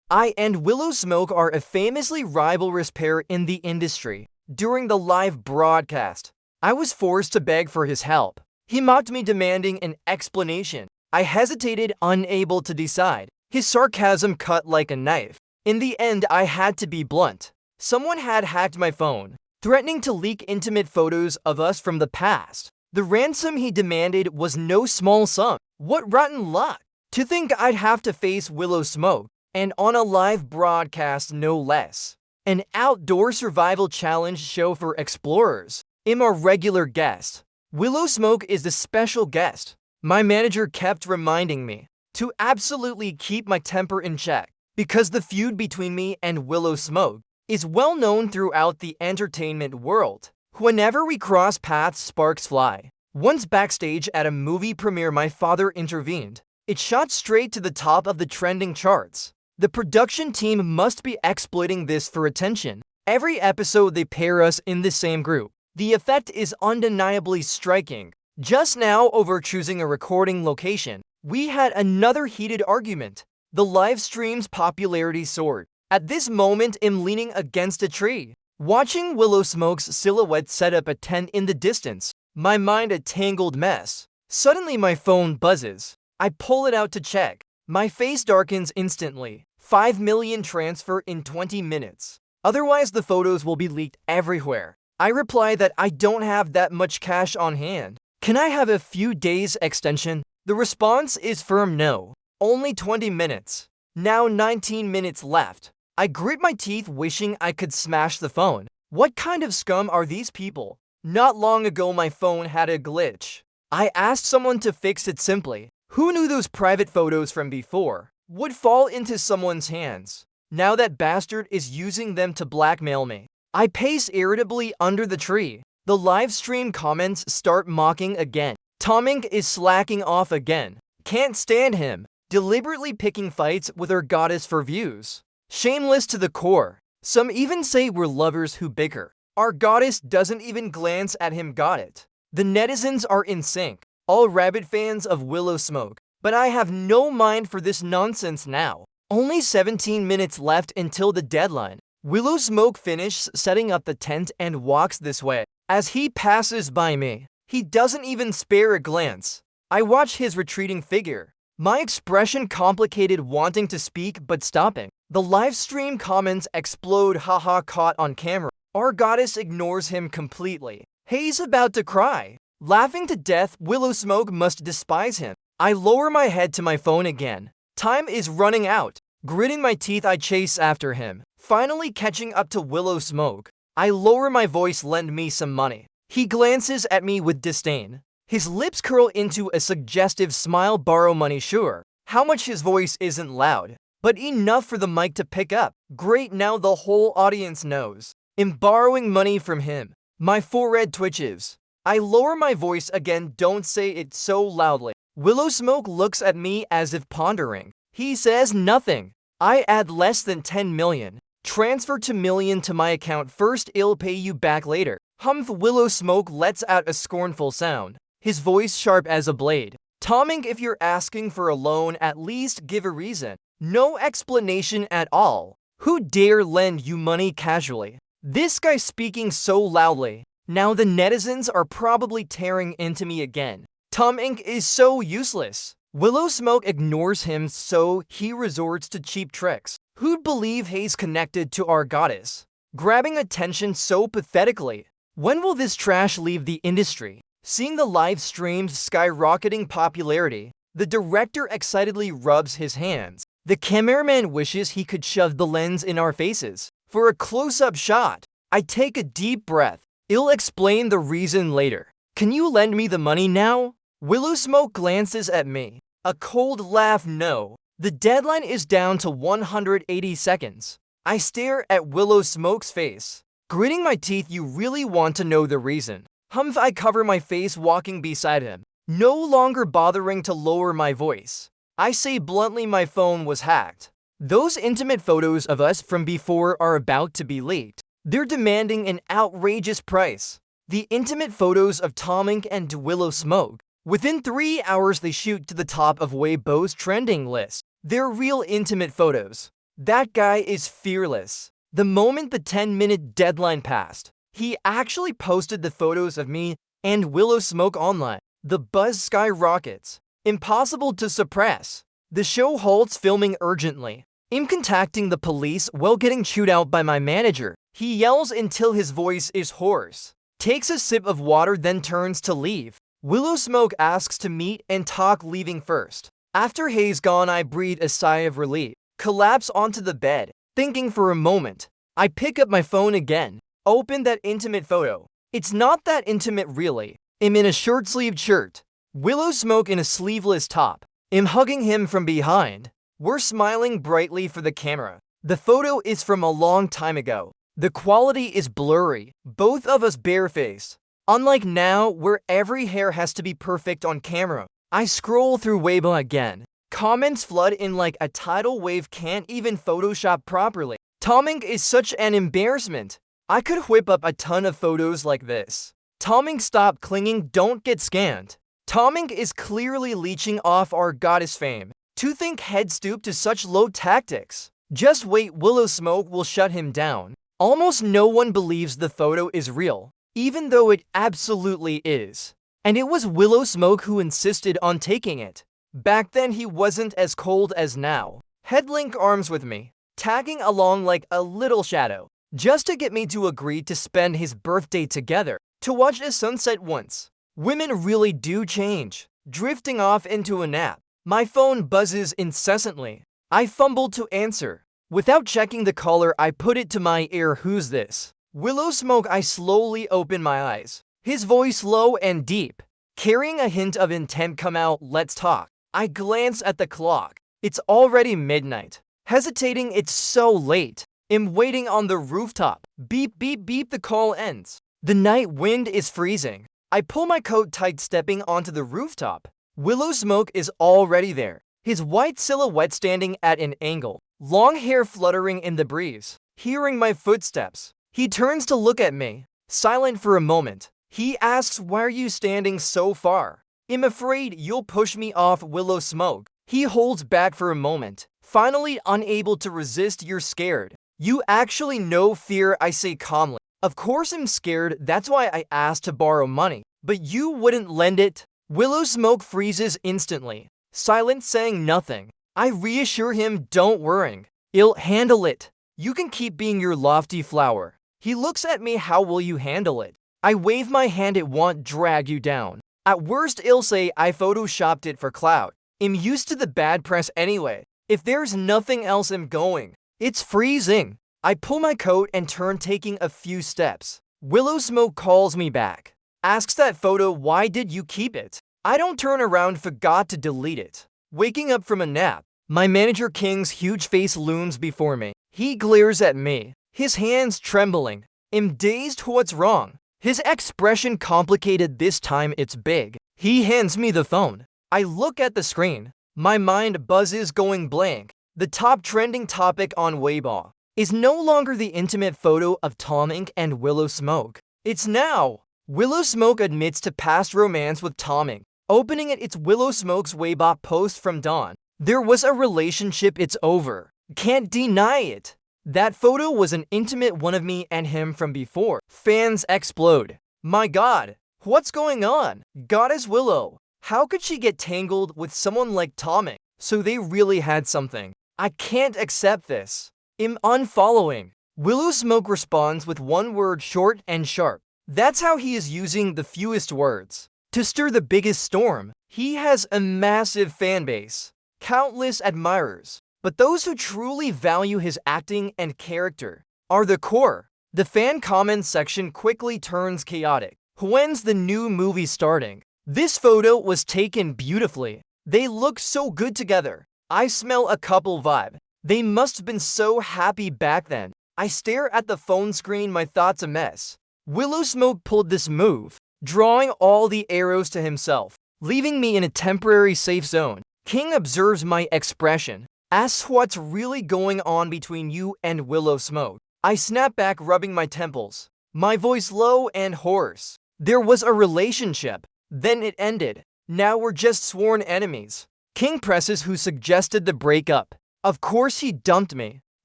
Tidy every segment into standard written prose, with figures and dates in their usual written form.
I and Willow Smoke are a famously rivalrous pair in the industry. During the live broadcast, I was forced to beg for his help. He mocked me, demanding an explanation. I hesitated, unable to decide. His sarcasm cut like a knife. In the end, I had to be blunt. Someone had hacked my phone, threatening to leak intimate photos of us from the past. The ransom he demanded was no small sum. What rotten luck! To think I'd have to face Willow Smoke, and on a live broadcast no less. An outdoor survival challenge show for explorers. I'm a regular guest. Willow Smoke is the special guest. My manager kept reminding me to absolutely keep my temper in check, because the feud between me and Willow Smoke is well known throughout the entertainment world. Whenever we cross paths, sparks fly. Once backstage at a movie premiere, my father intervened. It shot straight to the top of the trending charts. The production team must be exploiting this for attention. Every episode they pair us in the same group. The effect is undeniably striking. Just now, over choosing a recording location, we had another heated argument. The live stream's popularity soared. At this moment, I'm leaning against a tree, watching Willow Smoke's silhouette set up a tent in the distance. My mind a tangled mess. Suddenly my phone buzzes. I pull it out to check. My face darkens instantly. 5 million transfer in 20 minutes. Otherwise the photos will be leaked everywhere. I reply that I don't have that much cash on hand. Can I have a few days extension? The response is firm no. Only 20 minutes. Now 19 minutes left. I grit my teeth, wishing I could smash the phone. What kind of scum are these people? Not long ago my phone had a glitch. I asked someone to fix it simply. Who knew those private photos from before would fall into someone's hands? Now that bastard is using them to blackmail me. I pace irritably under the tree. The live stream comments start mocking again. TRAN is slacking off again. Can't stand him. Deliberately picking fights with our goddess for views. Shameless to the core. Some even say we're lovers who bicker. Our goddess doesn't even glance at him, got it. The netizens are in sync. All rabid fans of Willow Smoke. But I have no mind for this nonsense now. Only 17 minutes left until the deadline. Willow Smoke finishes setting up the tent and walks this way. As he passes by me, he doesn't even spare a glance. I watch his retreating figure. My expression complicated, wanting to speak but stopping. The live stream comments explode, haha, caught on camera. Our goddess ignores him completely. He's about to cry. Laughing to death, Willow Smoke must despise him. I lower my head to my phone again. Time is running out. Gritting my teeth, I chase after him. Finally catching up to Willow Smoke, I lower my voice, lend me some money. He glances at me with disdain. His lips curl into a suggestive smile, borrow money, sure. How much? His voice isn't loud, but enough for the mic to pick up. Great, now the whole audience knows. I'm borrowing money from him. My forehead twitches. I lower my voice again, don't say it so loudly. Willow Smoke looks at me as if pondering. He says nothing. I add less than 10 million. Transfer 2 million to my account first, I'll pay you back later. Humph. Willow Smoke lets out a scornful sound, his voice sharp as a blade. TRAN, if you're asking for a loan, at least give a reason. No explanation at all. Who dare lend you money casually? This guy speaking so loudly. Now the netizens are probably tearing into me again. TRAN is so useless. Willow Smoke ignores him, so he resorts to cheap tricks. Who'd believe he's connected to our goddess? Grabbing attention so pathetically. When will this trash leave the industry? Seeing the live stream's skyrocketing popularity, the director excitedly rubs his hands. The cameraman wishes he could shove the lens in our faces. For a close-up shot, I take a deep breath. I'll explain the reason later. Can you lend me the money now? Willow Smoke glances at me. A cold laugh, no. The deadline is down to 180 seconds. I stare at Willow Smoke's face. Gritting my teeth, you really want to know the reason? Humph. I cover my face, walking beside him, no longer bothering to lower my voice. I say bluntly, my phone was hacked. Those intimate photos of us from before are about to be leaked. They're demanding an outrageous price. The intimate photos of TRAN and Willow Smoke. Within 3 hours, they shoot to the top of Weibo's trending list. They're real intimate photos. That guy is fearless. The moment the 10-minute deadline passed, he actually posted the photos of me and Willow Smoke online. The buzz skyrockets. Impossible to suppress. The show halts filming urgently. I'm contacting the police while getting chewed out by my manager. He yells until his voice is hoarse. Takes a sip of water, then turns to leave. Willow Smoke asks to meet and talk, leaving first. After he's gone, I breathe a sigh of relief. Collapse onto the bed, thinking for a moment. I pick up my phone again. Open that intimate photo. It's not that intimate really. I'm in a short-sleeved shirt. Willow Smoke in a sleeveless top. I'm hugging him from behind. We're smiling brightly for the camera. The photo is from a long time ago. The quality is blurry. Both of us barefaced. Unlike now, where every hair has to be perfect on camera. I scroll through Weibo again. Comments flood in like a tidal wave. Can't even Photoshop properly. Toming is such an embarrassment. I could whip up a ton of photos like this. Toming, stop clinging, don't get scanned. Toming is clearly leeching off our goddess fame. To think head stoop to such low tactics. Just wait, Willow Smoke will shut him down. Almost no one believes the photo is real, even though it absolutely is. And it was Willow Smoke who insisted on taking it. Back then he wasn't as cold as now. Head link arms with me, tagging along like a little shadow, just to get me to agree to spend his birthday together, to watch a sunset once. Women really do change. Drifting off into a nap. My phone buzzes incessantly. I fumble to answer. Without checking the caller, I put it to my ear. Who's this? Willow Smoke. I slowly open my eyes. His voice low and deep, carrying a hint of intent. Come out, let's talk. I glance at the clock. It's already midnight. Hesitating, it's so late. I'm waiting on the rooftop. Beep, beep, beep, the call ends. The night wind is freezing. I pull my coat tight, stepping onto the rooftop. Willow Smoke is already there. His white silhouette standing at an angle. Long hair fluttering in the breeze. Hearing my footsteps, he turns to look at me. Silent for a moment. He asks, why are you standing so far? I'm afraid you'll push me off, Willow Smoke. He holds back for a moment. Finally unable to resist. You're scared. You actually know fear, I say calmly. Of course I'm scared, that's why I asked to borrow money. But you wouldn't lend it? Willow Smoke freezes instantly. Silent, saying nothing. I reassure him, don't worry. I'll handle it. You can keep being your lofty flower. He looks at me, how will you handle it? I wave my hand, it won't drag you down. At worst, I'll say I photoshopped it for clout. I'm used to the bad press anyway. If there's nothing else, I'm going. It's freezing. I pull my coat and turn, taking a few steps. Willow Smoke calls me back. Asks that photo, why did you keep it? I don't turn around, forgot to delete it. Waking up from a nap, my manager King's huge face looms before me. He glares at me, his hands trembling. I'm dazed, what's wrong? His expression complicated, this time it's big. He hands me the phone. I look at the screen. My mind buzzes, going blank. The top trending topic on Weibo is no longer the intimate photo of Toming and Willow Smoke. It's now Willow Smoke admits to past romance with Toming. Opening it, it's Willow Smoke's Weibo post from dawn. There was a relationship, it's over. Can't deny it. That photo was an intimate one of me and him from before. Fans explode. My God, what's going on? Goddess Willow, how could she get tangled with someone like Toming? So they really had something. I can't accept this. I'm unfollowing. Willow Smoke responds with one word, short and sharp. That's how he is using the fewest words to stir the biggest storm. He has a massive fan base, countless admirers, but those who truly value his acting and character are the core. The fan comment section quickly turns chaotic. When's the new movie starting? This photo was taken beautifully. They look so good together. I smell a couple vibe. They must have been so happy back then. I stare at the phone screen, my thoughts a mess. Willow Smoke pulled this move, drawing all the arrows to himself, leaving me in a temporary safe zone. King observes my expression, asks what's really going on between you and Willow Smoke. I snap back, rubbing my temples, my voice low and hoarse. There was a relationship, then it ended. Now we're just sworn enemies. King presses, who suggested the breakup. Of course he dumped me.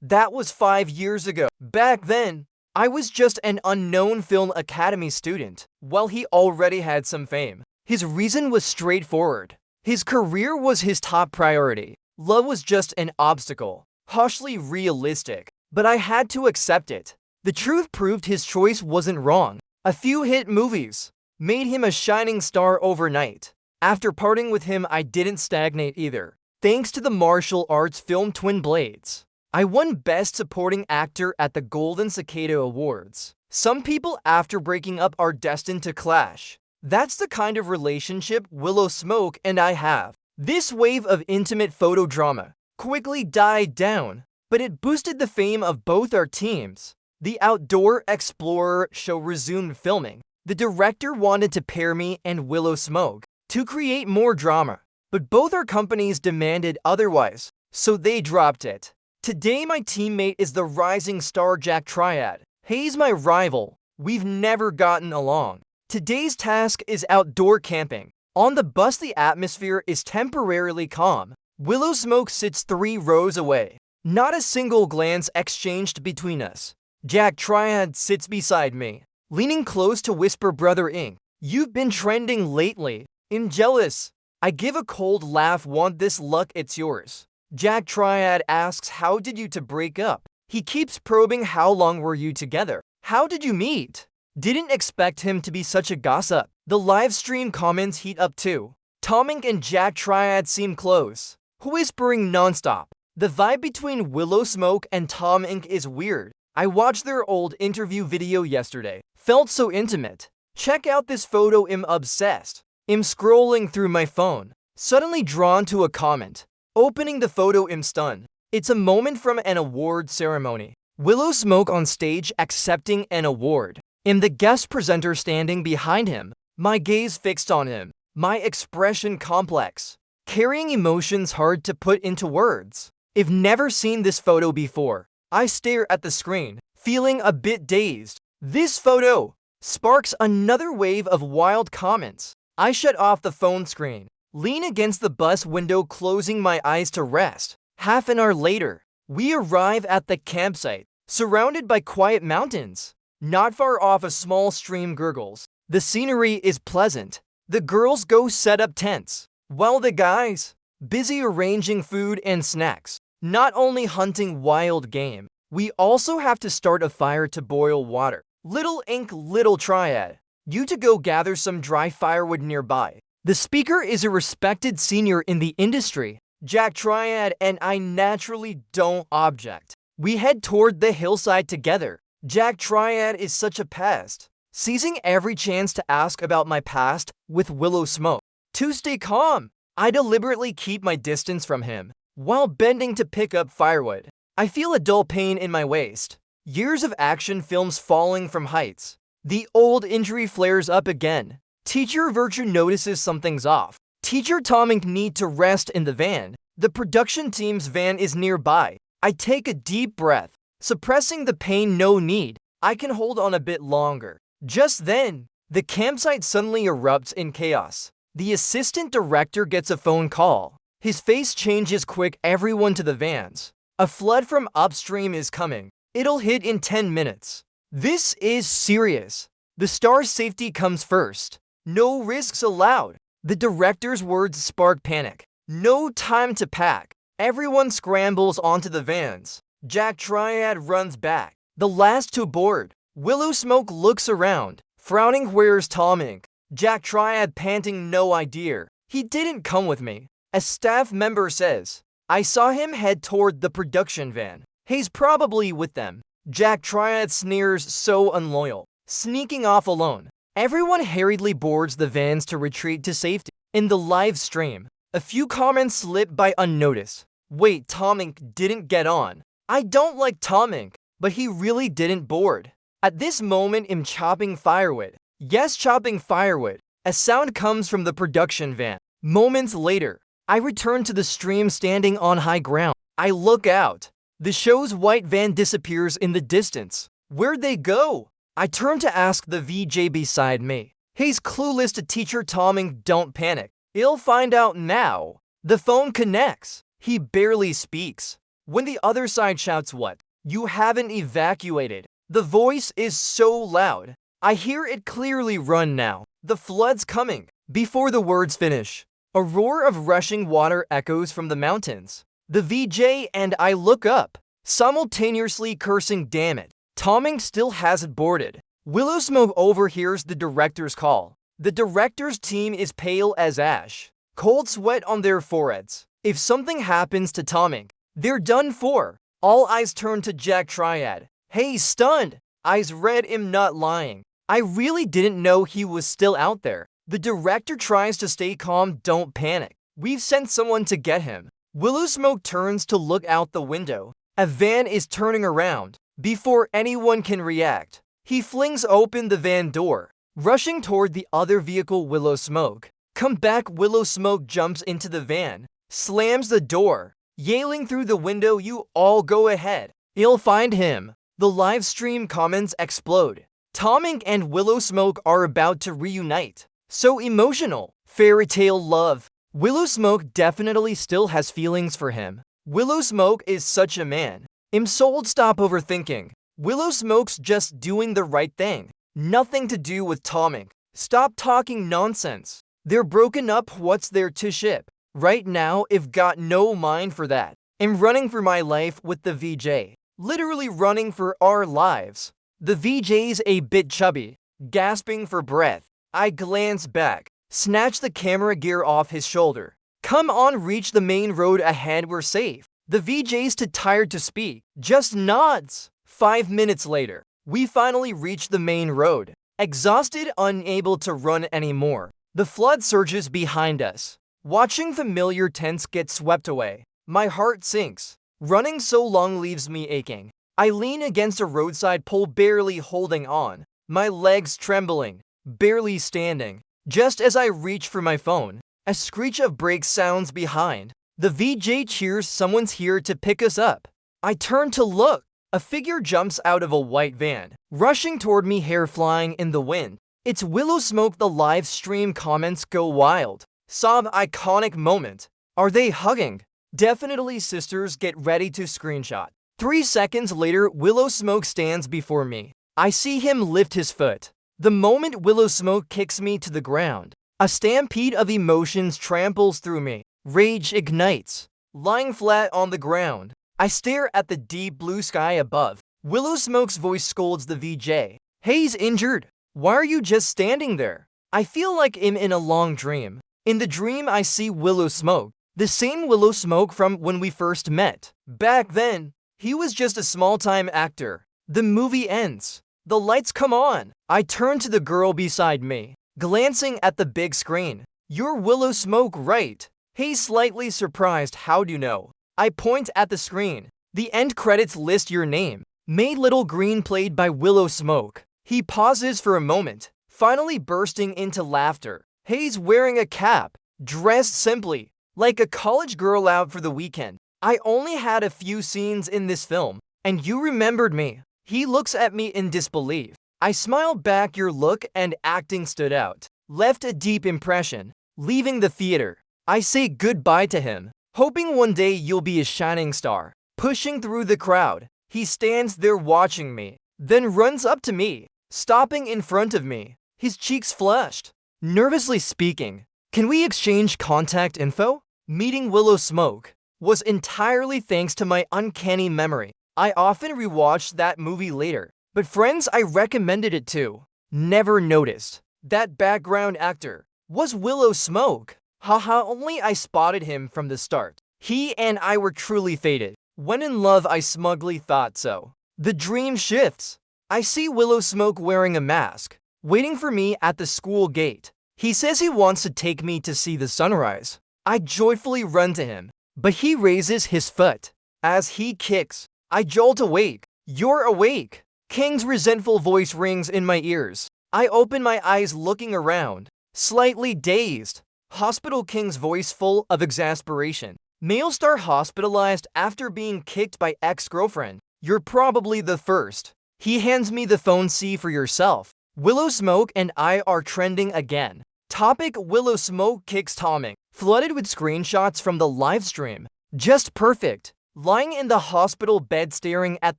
That was 5 years ago. Back then, I was just an unknown film academy student, while he already had some fame. His reason was straightforward. His career was his top priority. Love was just an obstacle. Harshly realistic, but I had to accept it. The truth proved his choice wasn't wrong. A few hit movies made him a shining star overnight. After parting with him, I didn't stagnate either. Thanks to the martial arts film Twin Blades, I won Best Supporting Actor at the Golden Cicada Awards. Some people after breaking up are destined to clash. That's the kind of relationship Willow Smoke and I have. This wave of intimate photo drama quickly died down, but it boosted the fame of both our teams. The Outdoor Explorer show resumed filming. The director wanted to pair me and Willow Smoke to create more drama, but both our companies demanded otherwise, so they dropped it. Today my teammate is the rising star Jack Triad. He's my rival. We've never gotten along. Today's task is outdoor camping. On the bus the atmosphere is temporarily calm. Willow Smoke sits 3 rows away. Not a single glance exchanged between us. Jack Triad sits beside me, leaning close to whisper, "Brother Ink, you've been trending lately. I'm jealous." I give a cold laugh. "Want this luck? It's yours." Jack Triad asks, "How did you two break up?" He keeps probing, "How long were you together? How did you meet?" Didn't expect him to be such a gossip. The live stream comments heat up too. Tom Ink and Jack Triad seem close, whispering nonstop. The vibe between Willow Smoke and Tom Ink is weird. I watched their old interview video yesterday. Felt so intimate. Check out this photo. I'm obsessed. I'm scrolling through my phone, suddenly drawn to a comment. Opening the photo, I'm stunned. It's a moment from an award ceremony. Willow Smoke on stage accepting an award. I'm the guest presenter standing behind him. My gaze fixed on him. My expression complex, carrying emotions hard to put into words. I've never seen this photo before. I stare at the screen, feeling a bit dazed. This photo sparks another wave of wild comments. I shut off the phone screen, lean against the bus window, closing my eyes to rest. Half an hour later, we arrive at the campsite, surrounded by quiet mountains. Not far off, a small stream gurgles. The scenery is pleasant. The girls go set up tents, while the guys busy arranging food and snacks. Not only hunting wild game, we also have to start a fire to boil water. Little Ink, Little Triad, you to go gather some dry firewood nearby. The speaker is a respected senior in the industry. Jack Triad and I naturally don't object. We head toward the hillside together. Jack Triad is such a pest, seizing every chance to ask about my past with Willow Smoke. To stay calm, I deliberately keep my distance from him. While bending to pick up firewood, I feel a dull pain in my waist. Years of action films falling from heights. The old injury flares up again. Teacher Virtue notices something's off. Teacher Tom Ink need to rest in the van. The production team's van is nearby. I take a deep breath, suppressing the pain. No need. I can hold on a bit longer. Just then, the campsite suddenly erupts in chaos. The assistant director gets a phone call. His face changes quick. Everyone to the vans. A flood from upstream is coming. It'll hit in 10 minutes. This is serious. The star's safety comes first. No risks allowed. The director's words spark panic. No time to pack. Everyone scrambles onto the vans. Jack Triad runs back, the last to board. Willow Smoke looks around, frowning. Where's Tom Ink? Jack Triad panting. No idea. He didn't come with me. A staff member says, I saw him head toward the production van. He's probably with them. Jack Triad sneers. So unloyal. Sneaking off alone. Everyone hurriedly boards the vans to retreat to safety. In the live stream, a few comments slip by unnoticed. Wait, Tom Ink didn't get on. I don't like Tom Ink, but he really didn't board. At this moment, I'm chopping firewood. Yes, chopping firewood. A sound comes from the production van. Moments later, I return to the stream standing on high ground. I look out. The show's white van disappears in the distance. Where'd they go? I turn to ask the VJ beside me. He's clueless to Teacher Tom Ink. Don't panic. He'll find out now. The phone connects. He barely speaks. When the other side shouts, "What? You haven't evacuated." The voice is so loud. I hear it clearly. "Run now. The flood's coming." Before the words finish, a roar of rushing water echoes from the mountains. The VJ and I look up, simultaneously cursing, "Damn it. Toming still hasn't boarded." Willow Smoke overhears the director's call. The director's team is pale as ash, cold sweat on their foreheads. If something happens to Toming, they're done for. All eyes turn to Jack Triad. He's stunned. Eyes red. I'm not lying. I really didn't know he was still out there. The director tries to stay calm. "Don't panic. We've sent someone to get him." Willow Smoke turns to look out the window. A van is turning around. Before anyone can react, he flings open the van door, rushing toward the other vehicle. "Willow Smoke, come back." Willow Smoke jumps into the van, slams the door, yelling through the window, "You all go ahead. You'll find him." The live stream comments explode. Toming and Willow Smoke are about to reunite. So emotional. Fairy tale love. Willow Smoke definitely still has feelings for him. Willow Smoke is such a man. I'm sold. Stop overthinking. Willow Smoke's just doing the right thing. Nothing to do with Toming. Stop talking nonsense. They're broken up. What's there to ship? Right now, I've got no mind for that. I'm running for my life with the VJ. Literally running for our lives. The VJ's a bit chubby, gasping for breath. I glance back, snatch the camera gear off his shoulder. "Come on, reach the main road ahead. We're safe." The VJ's too tired to speak, just nods. 5 minutes later, we finally reach the main road. Exhausted, unable to run anymore. The flood surges behind us. Watching familiar tents get swept away, my heart sinks. Running so long leaves me aching. I lean against a roadside pole, barely holding on, my legs trembling, barely standing. Just as I reach for my phone, a screech of brakes sounds behind. The VJ cheers, "Someone's here to pick us up." I turn to look. A figure jumps out of a white van, rushing toward me, hair flying in the wind. It's Willow Smoke. The live stream comments go wild. Sob, iconic moment. Are they hugging? Definitely sisters. Get ready to screenshot. 3 seconds later, Willow Smoke stands before me. I see him lift his foot. The moment Willow Smoke kicks me to the ground, a stampede of emotions tramples through me. Rage ignites. Lying flat on the ground, I stare at the deep blue sky above. Willow Smoke's voice scolds the VJ. "He's injured. Why are you just standing there?" I feel like I'm in a long dream. In the dream, I see Willow Smoke. The same Willow Smoke from when we first met. Back then, he was just a small-time actor. The movie ends. The lights come on. I turn to the girl beside me, glancing at the big screen. "You're Willow Smoke, right?" He's slightly surprised. "How do you know?" I point at the screen. The end credits list your name. May Little Green, played by Willow Smoke. He pauses for a moment, finally bursting into laughter. He's wearing a cap, dressed simply, like a college girl out for the weekend. "I only had a few scenes in this film, and you remembered me." He looks at me in disbelief. I smile back. "Your look and acting stood out. Left a deep impression." Leaving the theater, I say goodbye to him, hoping one day you'll be a shining star. Pushing through the crowd, he stands there watching me, then runs up to me, stopping in front of me, his cheeks flushed. Nervously speaking, "Can we exchange contact info?" Meeting Willow Smoke was entirely thanks to my uncanny memory. I often rewatched that movie later, but friends I recommended it to never noticed that background actor was Willow Smoke. Haha, only I spotted him from the start. He and I were truly fated. When in love, I smugly thought so. The dream shifts. I see Willow Smoke wearing a mask, waiting for me at the school gate. He says he wants to take me to see the sunrise. I joyfully run to him, but he raises his foot. As he kicks, I jolt awake. "You're awake!" King's resentful voice rings in my ears. I open my eyes, looking around, slightly dazed. Hospital King's voice full of exasperation. "Male star hospitalized after being kicked by ex-girlfriend. You're probably the first." He hands me the phone. "See for yourself." Willow Smoke and I are trending again. Topic: Willow Smoke kicks Toming. Flooded with screenshots from the live stream. Just perfect. lying in the hospital bed staring at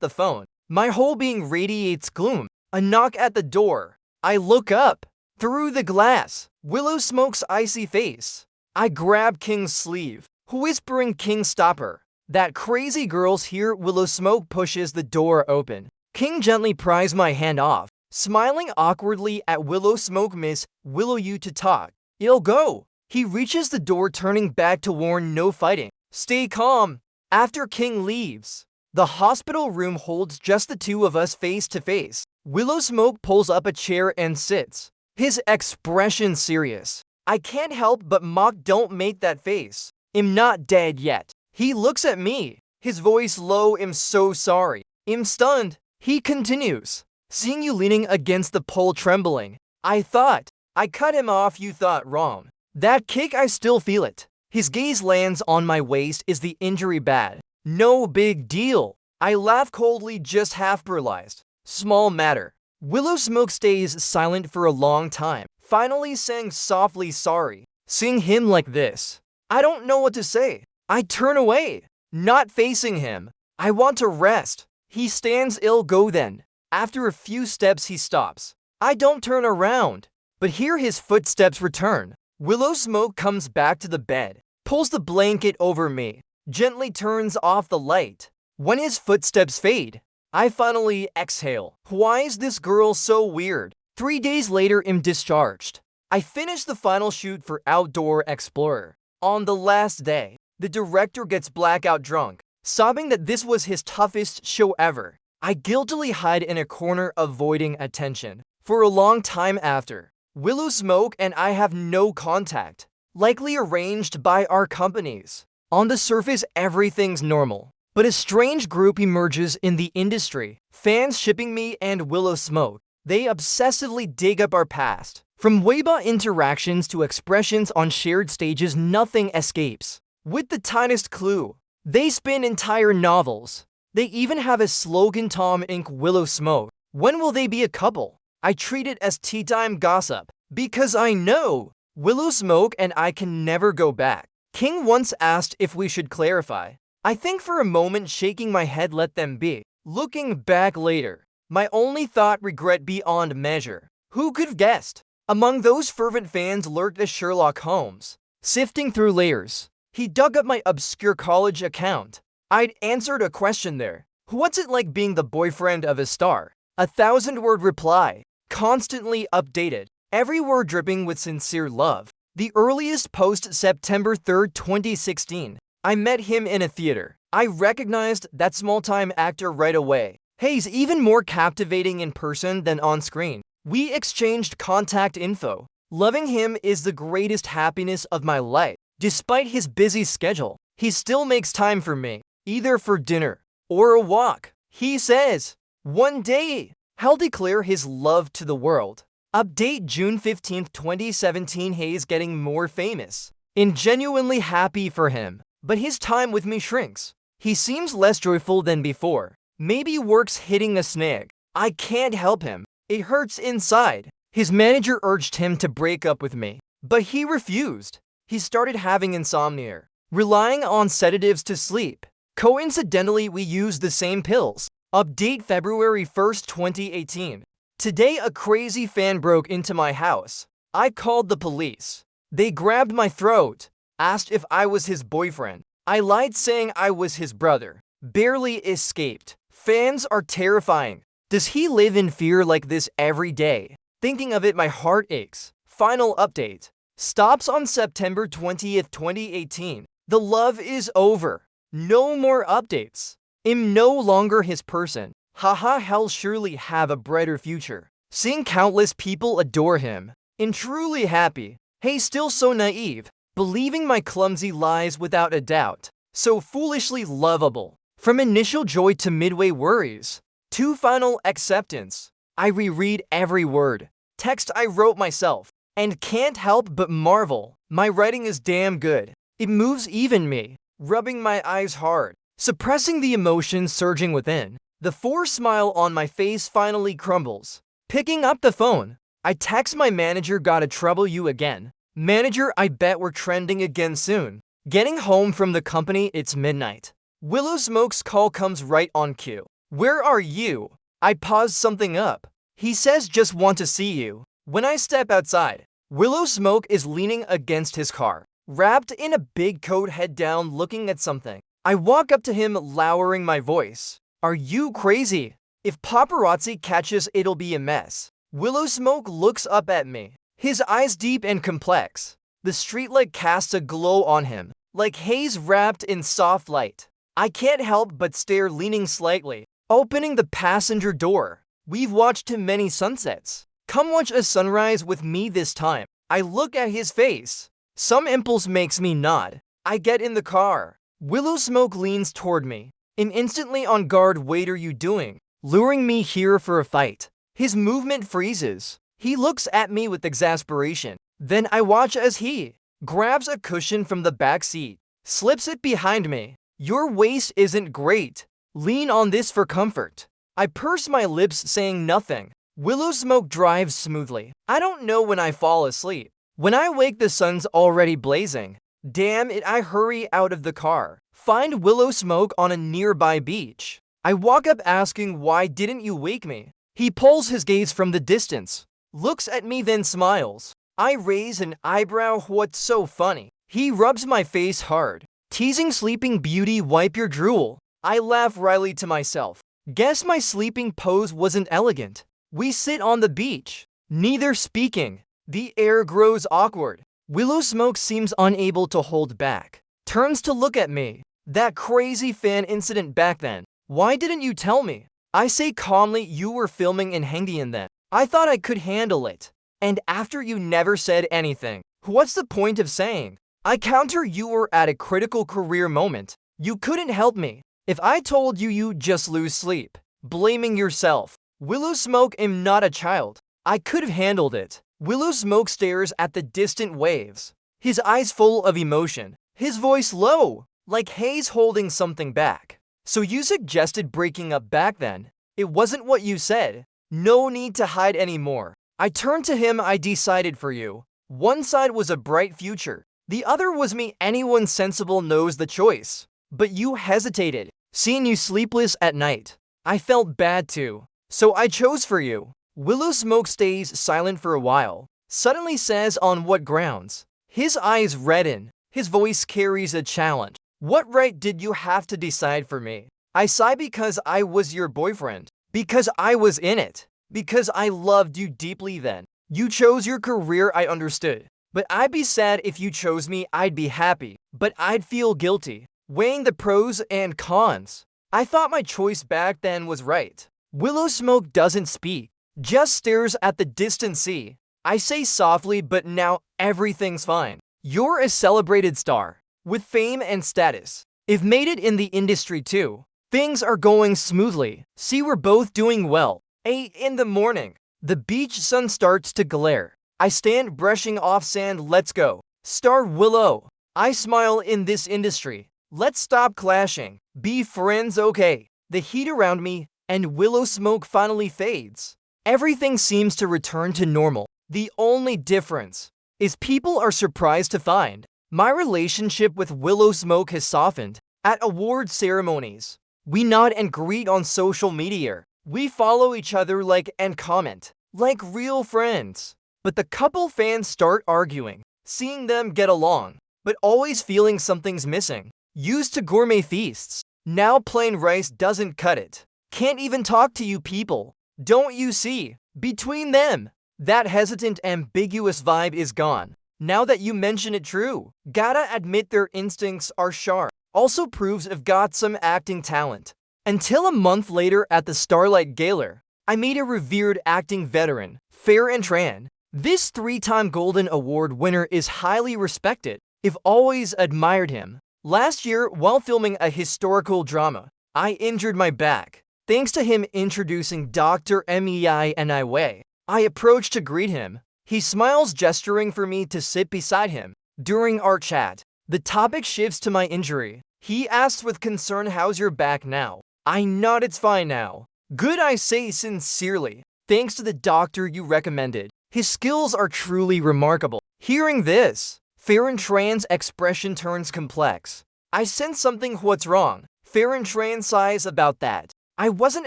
the phone. My whole being radiates gloom. A knock at the door. I look up. Through the glass, Willow Smoke's icy face. I grab King's sleeve, whispering, "King, stop her. That crazy girl's here." Willow Smoke pushes the door open. King gently pries my hand off, smiling awkwardly at Willow Smoke. "Miss Willow, you to talk. It'll go." He reaches the door, turning back to warn, "No fighting. Stay calm." After King leaves, the hospital room holds just the two of us face to face. Willow Smoke pulls up a chair and sits, his expression serious. I can't help but mock, "Don't make that face. I'm not dead yet." He looks at me, his voice low. "I'm so sorry. I'm stunned." He continues, "Seeing you leaning against the pole trembling, I thought." I cut him off. "You thought wrong. That kick, I still feel it." His gaze lands on my waist. "Is the injury bad?" "No big deal." I laugh coldly, "Just half paralyzed. Small matter." Willow Smoke stays silent for a long time, finally saying softly, "Sorry." Seeing him like this, I don't know what to say. I turn away, not facing him. I want to rest. He stands. "I'll go then." After a few steps, he stops. I don't turn around, but hear his footsteps return. Willow Smoke comes back to the bed, pulls the blanket over me, gently turns off the light. When his footsteps fade, I finally exhale. Why is this girl so weird? 3 days later, I'm discharged. I finished the final shoot for Outdoor Explorer. On the last day, the director gets blackout drunk, sobbing that this was his toughest show ever. I guiltily hide in a corner, avoiding attention. For a long time after, Willow Smoke and I have no contact, likely arranged by our companies. On the surface, everything's normal, but a strange group emerges in the industry. Fans shipping me and Willow Smoke. They obsessively dig up our past. From Weibo interactions to expressions on shared stages, nothing escapes. With the tiniest clue, they spin entire novels. They even have a slogan, "Tom Inc. Willow Smoke." When will they be a couple? I treat it as tea time gossip, because I know Willow Smoke and I can never go back. King once asked if we should clarify. I think for a moment, shaking my head, "Let them be." Looking back later, my only thought, regret beyond measure. Who could have guessed? Among those fervent fans lurked a Sherlock Holmes. Sifting through layers, he dug up my obscure college account. I'd answered a question there. What's it like being the boyfriend of a star? 1,000-word reply, constantly updated, every word dripping with sincere love. The earliest post, September 3rd, 2016. I met him in a theater. I recognized that small-time actor right away. He's even more captivating in person than on screen. We exchanged contact info. Loving him is the greatest happiness of my life. Despite his busy schedule, he still makes time for me, either for dinner or a walk. He says, "One day, he'll declare his love to the world." Update June 15th, 2017. He's getting more famous. I'm genuinely happy for him, but his time with me shrinks. He seems less joyful than before. Maybe work's hitting a snag. I can't help him. It hurts inside. His manager urged him to break up with me, but he refused. He started having insomnia, relying on sedatives to sleep. Coincidentally, we used the same pills. Update February 1st, 2018. Today, a crazy fan broke into my house. I called the police. They grabbed my throat, asked if I was his boyfriend. I lied, saying I was his brother. Barely escaped. Fans are terrifying. Does he live in fear like this every day? Thinking of it, my heart aches. Final update. Stops on September 20th, 2018. The love is over. No more updates. I'm no longer his person. Haha, he'll surely have a brighter future. Seeing countless people adore him. I'm truly happy. He's still so naive, believing my clumsy lies without a doubt. So foolishly lovable. From initial joy to midway worries, to final acceptance. I reread every word. Text I wrote myself, and can't help but marvel. My writing is damn good. It moves even me, rubbing my eyes hard, suppressing the emotions surging within. The forced smile on my face finally crumbles. Picking up the phone, I text my manager, "Gotta trouble you again. Manager, I bet we're trending again soon." Getting home from the company, it's midnight. Willow Smoke's call comes right on cue. Where are you? I pause something up. He says just want to see you. When I step outside, Willow Smoke is leaning against his car, wrapped in a big coat, head down, looking at something. I walk up to him, lowering my voice. Are you crazy? If paparazzi catches, it'll be a mess. Willow Smoke looks up at me, his eyes deep and complex. The streetlight casts a glow on him, like haze wrapped in soft light. I can't help but stare, leaning slightly, opening the passenger door. We've watched too many sunsets. Come watch a sunrise with me this time. I look at his face. Some impulse makes me nod. I get in the car. Willow Smoke leans toward me. I'm instantly on guard. What are you doing? Luring me here for a fight. His movement freezes. He looks at me with exasperation. Then I watch as he grabs a cushion from the back seat, slips it behind me. Your waist isn't great. Lean on this for comfort. I purse my lips, saying nothing. Willow Smoke drives smoothly. I don't know when I fall asleep. When I wake, the sun's already blazing. Damn it, I hurry out of the car. Find Willow Smoke on a nearby beach. I walk up asking, why didn't you wake me? He pulls his gaze from the distance, looks at me, then smiles. I raise an eyebrow. What's so funny? He rubs my face hard. Teasing, sleeping beauty, wipe your drool. I laugh wryly to myself. Guess my sleeping pose wasn't elegant. We sit on the beach, neither speaking. The air grows awkward. Willow Smoke seems unable to hold back. Turns to look at me. That crazy fan incident back then. Why didn't you tell me? I say calmly, you were filming in Hangdian then. I thought I could handle it. And after, you never said anything. What's the point of saying? I counter, you were at a critical career moment. You couldn't help me. If I told you, you'd just lose sleep, blaming yourself. Willow Smoke, I'm not a child. I could have handled it. Willow Smoke stares at the distant waves, his eyes full of emotion, his voice low, like haze holding something back. So you suggested breaking up back then. It wasn't what you said. No need to hide anymore. I turned to him. I decided for you. One side was a bright future. The other was me. Anyone sensible knows the choice. But you hesitated. Seeing you sleepless at night, I felt bad too. So I chose for you. Willow Smoke stays silent for a while. Suddenly says, on what grounds? His eyes redden. His voice carries a challenge. What right did you have to decide for me? I sigh, because I was your boyfriend. Because I was in it. Because I loved you deeply then. You chose your career, I understood. But I'd be sad if you chose me. I'd be happy, but I'd feel guilty. Weighing the pros and cons, I thought my choice back then was right. Willow Smoke doesn't speak, just stares at the distant sea. I say softly, but now everything's fine. You're a celebrated star, with fame and status. If made it in the industry too. Things are going smoothly. See, we're both doing well. 8 in the morning. The beach sun starts to glare. I stand brushing off sand. Let's go. Star Willow. I smile, in this industry. Let's stop clashing. Be friends, okay? The heat around me and Willow Smoke finally fades. Everything seems to return to normal. The only difference is people are surprised to find my relationship with Willow Smoke has softened. At award ceremonies, we nod and greet on social media. We follow each other and comment, like real friends. But the couple fans start arguing, seeing them get along, but always feeling something's missing. Used to gourmet feasts, now plain rice doesn't cut it. Can't even talk to you people. Don't you see? Between them, that hesitant, ambiguous vibe is gone. Now that you mention it, true. Gotta admit their instincts are sharp. Also proves I've got some acting talent. Until a month later at the Starlight Gala, I meet a revered acting veteran, fair and TRAN. This 3-time Golden Award winner is highly respected. I've always admired him. Last year, while filming a historical drama, I injured my back. Thanks to him introducing Dr. Mei and I approached to greet him. He smiles, gesturing for me to sit beside him. During our chat, the topic shifts to my injury. He asks with concern, how's your back now? I nod, it's fine now. Good, I say sincerely. Thanks to the doctor you recommended. His skills are truly remarkable. Hearing this, Fair and TRAN's expression turns complex. I sense something. What's wrong? fair and TRAN size about that. I wasn't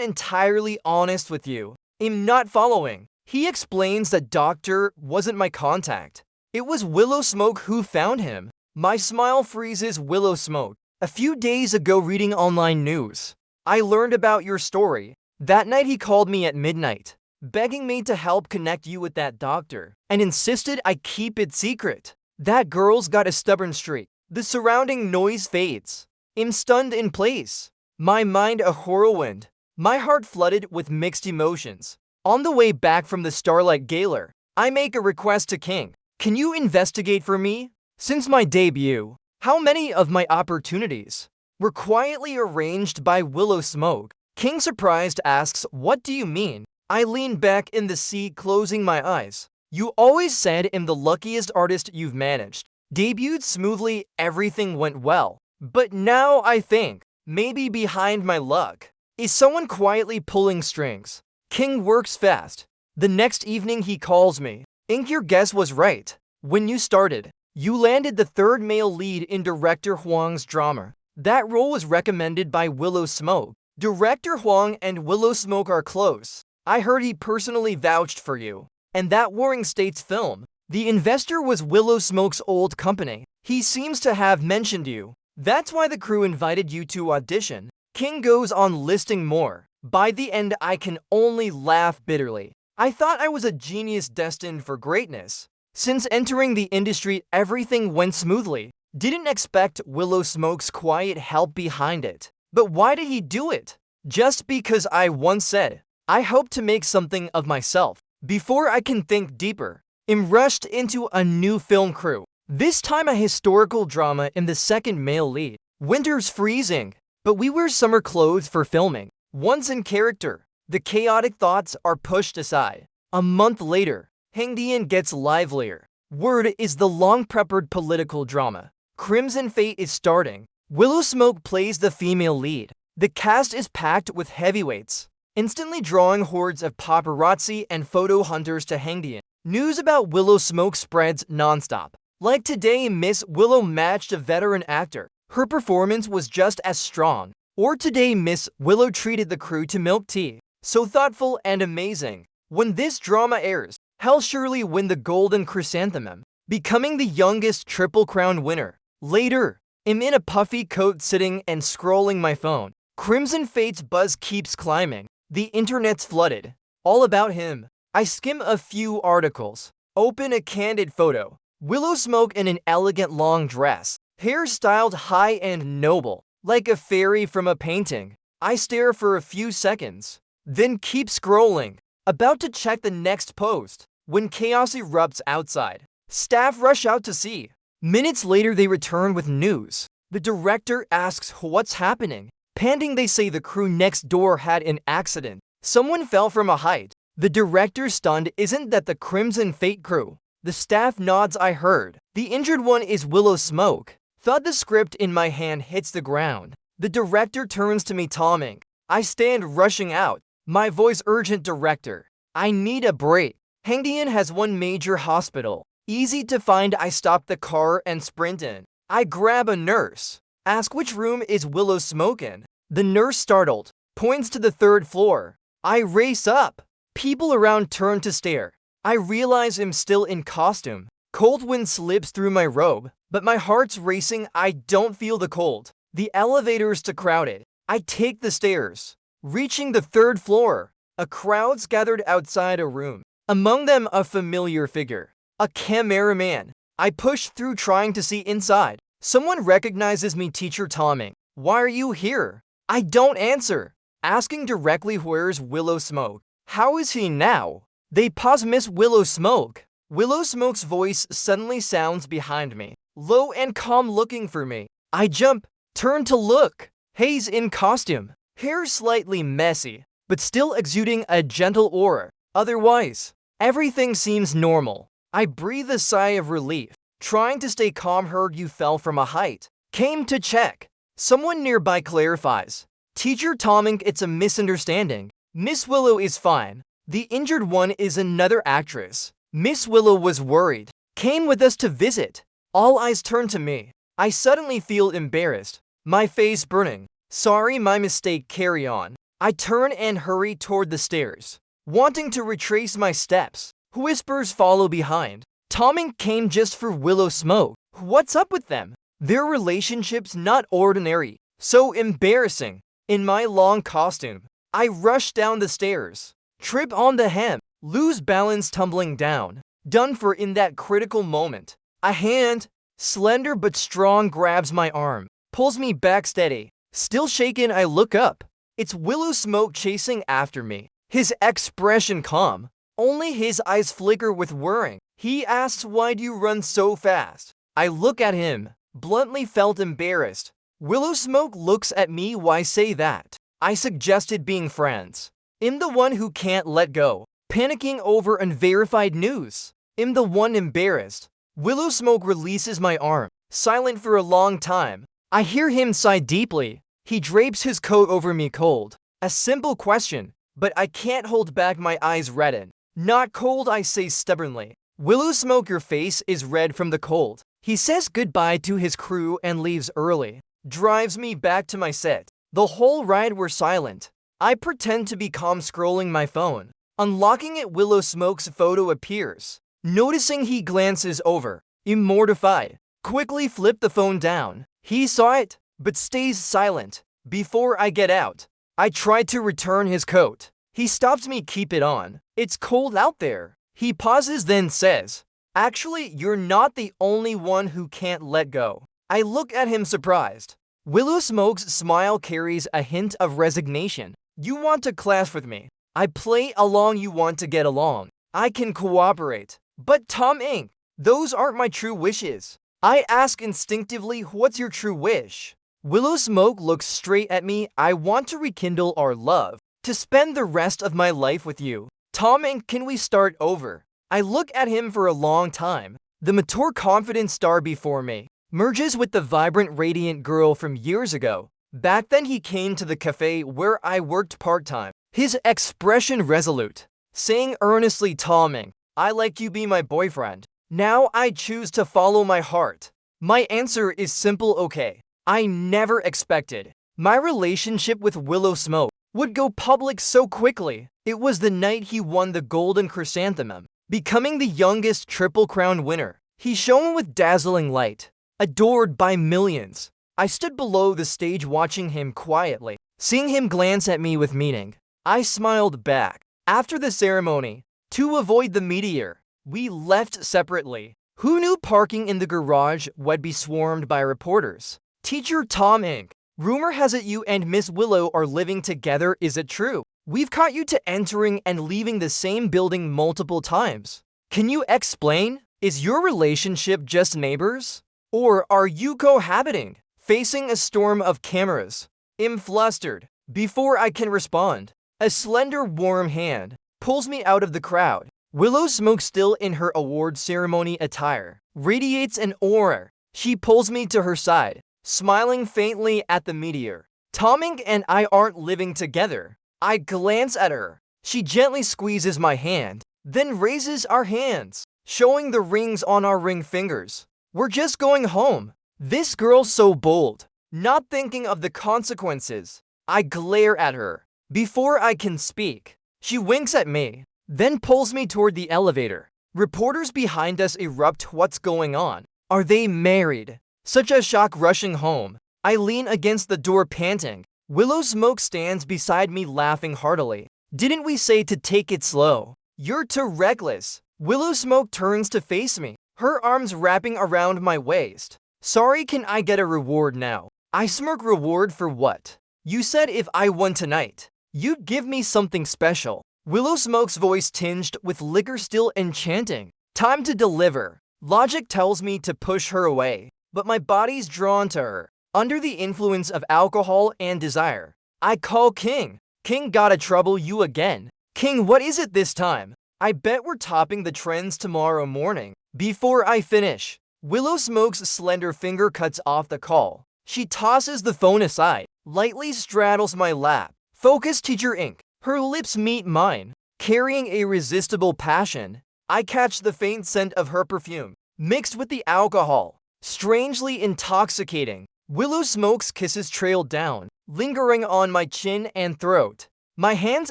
entirely honest with you. I'm not following. He explains that doctor wasn't my contact. It was Willow Smoke who found him. My smile freezes. Willow Smoke. A few days ago reading online news, I learned about your story. That night he called me at midnight, begging me to help connect you with that doctor, and insisted I keep it secret. That girl's got a stubborn streak. The surrounding noise fades. I'm stunned in place. My mind a whirlwind. My heart flooded with mixed emotions. On the way back from the Starlight Gala, I make a request to King. Can you investigate for me? Since my debut, how many of my opportunities were quietly arranged by Willow Smoke? King, surprised, asks, "What do you mean?" I lean back in the seat, closing my eyes. You always said I'm the luckiest artist you've managed. Debuted smoothly, everything went well. But now I think, maybe behind my luck is someone quietly pulling strings. King works fast. The next evening he calls me. Ink, your guess was right. When you started, you landed the third male lead in Director Huang's drama. That role was recommended by Willow Smoke. Director Huang and Willow Smoke are close. I heard he personally vouched for you. And that Warring States film, the investor was Willow Smoke's old company. He seems to have mentioned you. That's why the crew invited you to audition. King goes on listing more. By the end, I can only laugh bitterly. I thought I was a genius destined for greatness. Since entering the industry, everything went smoothly. Didn't expect Willow Smoke's quiet help behind it. But why did he do it? Just because I once said, I hope to make something of myself. Before I can think deeper, I'm rushed into a new film crew. This time a historical drama in the second male lead. Winter's freezing, but we wear summer clothes for filming. Once in character, the chaotic thoughts are pushed aside. A month later, Hangdian gets livelier. Word is the long-prepared political drama. Crimson Fate is starting. Willow Smoke plays the female lead. The cast is packed with heavyweights, instantly drawing hordes of paparazzi and photo hunters to Hangdian. News about Willow Smoke spreads nonstop. Like today, Miss Willow matched a veteran actor. Her performance was just as strong. Or today, Miss Willow treated the crew to milk tea. So thoughtful and amazing. When this drama airs, he'll surely win the Golden Chrysanthemum, becoming the youngest Triple Crown winner. Later, I'm in a puffy coat sitting and scrolling my phone. Crimson Fate's buzz keeps climbing. The internet's flooded. All about him. I skim a few articles. Open a candid photo. Willow Smoke in an elegant long dress. Hair styled high and noble, like a fairy from a painting. I stare for a few seconds, then keep scrolling. About to check the next post, when chaos erupts outside. Staff rush out to see. Minutes later, they return with news. The director asks what's happening. Panting, they say the crew next door had an accident. Someone fell from a height. The director stunned. Isn't that the Crimson Fate crew? The staff nods. I heard. The injured one is Willow Smoke. Thought the script in my hand hits the ground. The director turns to me, Toming. I stand rushing out. My voice urgent. Director, I need a break. Hangdian has one major hospital. Easy to find. I stop the car and sprint in. I grab a nurse. Ask which room is Willow Smoke in. The nurse, startled, points to the third floor. I race up. People around turn to stare. I realize I'm still in costume. Cold wind slips through my robe, but my heart's racing. I don't feel the cold. The elevator's too crowded. I take the stairs. Reaching the third floor, a crowd's gathered outside a room. Among them, a familiar figure. A cameraman. I push through, trying to see inside. Someone recognizes me. Teacher Toming. Why are you here? I don't answer. Asking directly, where's Willow Smoke? How is he now? They pause. Miss Willow Smoke. Willow Smoke's voice suddenly sounds behind me, low and calm, looking for me. I jump, turn to look. He's in costume. Hair slightly messy, but still exuding a gentle aura. Otherwise, everything seems normal. I breathe a sigh of relief, trying to stay calm. Heard you fell from a height. Came to check. Someone nearby clarifies. Teacher Toming, it's a misunderstanding. Miss Willow is fine. The injured one is another actress. Miss Willow was worried. Came with us to visit. All eyes turn to me. I suddenly feel embarrassed, my face burning. Sorry, my mistake, carry on. I turn and hurry toward the stairs, wanting to retrace my steps. Whispers follow behind. Tom and came just for Willow Smoke. What's up with them? Their relationship's not ordinary. So embarrassing. In my long costume, I rush down the stairs, trip on the hem, lose balance tumbling down. Done for in that critical moment. A hand, slender but strong, grabs my arm, pulls me back steady. Still shaken, I look up. It's Willow Smoke chasing after me. His expression calm. Only his eyes flicker with worrying. He asks, why do you run so fast? I look at him, bluntly felt embarrassed. Willow Smoke looks at me, why say that? I suggested being friends. I'm the one who can't let go. Panicking over unverified news. I'm the one embarrassed. Willow Smoke releases my arm, silent for a long time. I hear him sigh deeply. He drapes his coat over me cold. A simple question, but I can't hold back, my eyes redden. Not cold, I say stubbornly. Willow Smoke, your face is red from the cold. He says goodbye to his crew and leaves early. Drives me back to my set. The whole ride we're silent. I pretend to be calm, scrolling my phone. Unlocking it, Willow Smoke's photo appears. Noticing, he glances over. Mortified. Quickly flip the phone down. He saw it, but stays silent. Before I get out, I try to return his coat. He stops me, keep it on. It's cold out there. He pauses, then says, actually, you're not the only one who can't let go. I look at him surprised. Willow Smoke's smile carries a hint of resignation. You want to clash with me. I play along, you want to get along. I can cooperate. But Tom Inc., those aren't my true wishes. I ask instinctively, what's your true wish? Willow Smoke looks straight at me. I want to rekindle our love, to spend the rest of my life with you. Tom Inc., can we start over? I look at him for a long time. The mature, confident star before me merges with the vibrant, radiant girl from years ago. Back then he came to the cafe where I worked part-time. His expression resolute, saying earnestly, Tom Inc., I like you, be my boyfriend. Now I choose to follow my heart. My answer is simple, okay. I never expected my relationship with Willow Smoke would go public so quickly. It was the night he won the Golden Chrysanthemum, becoming the youngest Triple Crown winner. He shone with dazzling light, adored by millions. I stood below the stage watching him quietly, seeing him glance at me with meaning. I smiled back. After the ceremony, to avoid the meteor, we left separately. Who knew parking in the garage would be swarmed by reporters? Teacher Tom Inc., rumor has it you and Miss Willow are living together, is it true? We've caught you to entering and leaving the same building multiple times. Can you explain? Is your relationship just neighbors? Or are you cohabiting? Facing a storm of cameras. I'm flustered. Before I can respond, a slender, warm hand pulls me out of the crowd. Willow Smoke, still in her award ceremony attire, radiates an aura. She pulls me to her side, smiling faintly at the meteor. Tom Inc. and I aren't living together. I glance at her. She gently squeezes my hand, then raises our hands, showing the rings on our ring fingers. We're just going home. This girl's so bold, not thinking of the consequences. I glare at her. Before I can speak, she winks at me, then pulls me toward the elevator. Reporters behind us erupt. What's going on? Are they married? Such a shock, rushing home. I lean against the door panting. Willow Smoke stands beside me laughing heartily. Didn't we say to take it slow? You're too reckless. Willow Smoke turns to face me, her arms wrapping around my waist. Sorry, can I get a reward now? I smirk. Reward for what? You said if I won tonight, you'd give me something special. Willow Smoke's voice tinged with liquor, still enchanting. Time to deliver. Logic tells me to push her away, but my body's drawn to her. Under the influence of alcohol and desire, I call King. King, gotta trouble you again. King, what is it this time? I bet we're topping the trends tomorrow morning. Before I finish, Willow Smoke's slender finger cuts off the call. She tosses the phone aside, lightly straddles my lap. Focus, Teacher Inc. Her lips meet mine, carrying irresistible passion. I catch the faint scent of her perfume, mixed with the alcohol, strangely intoxicating. Willow Smoke's kisses trail down, lingering on my chin and throat. My hands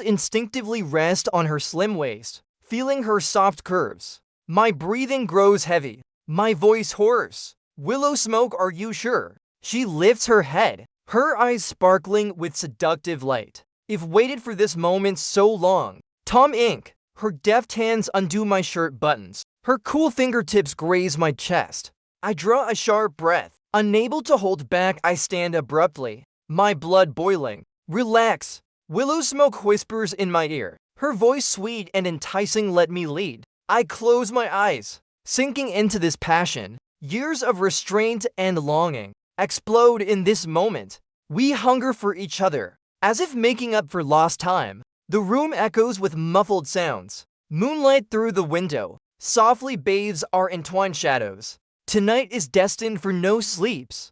instinctively rest on her slim waist, feeling her soft curves. My breathing grows heavy, my voice hoarse. Willow Smoke, are you sure? She lifts her head, her eyes sparkling with seductive light. I've waited for this moment so long. Tom Inc. Her deft hands undo my shirt buttons. Her cool fingertips graze my chest. I draw a sharp breath. Unable to hold back, I stand abruptly, my blood boiling. Relax, Willow Smoke whispers in my ear. Her voice sweet and enticing, let me lead. I close my eyes, sinking into this passion. Years of restraint and longing explode in this moment. We hunger for each other, as if making up for lost time. The room echoes with muffled sounds. Moonlight through the window softly bathes our entwined shadows. Tonight is destined for no sleeps.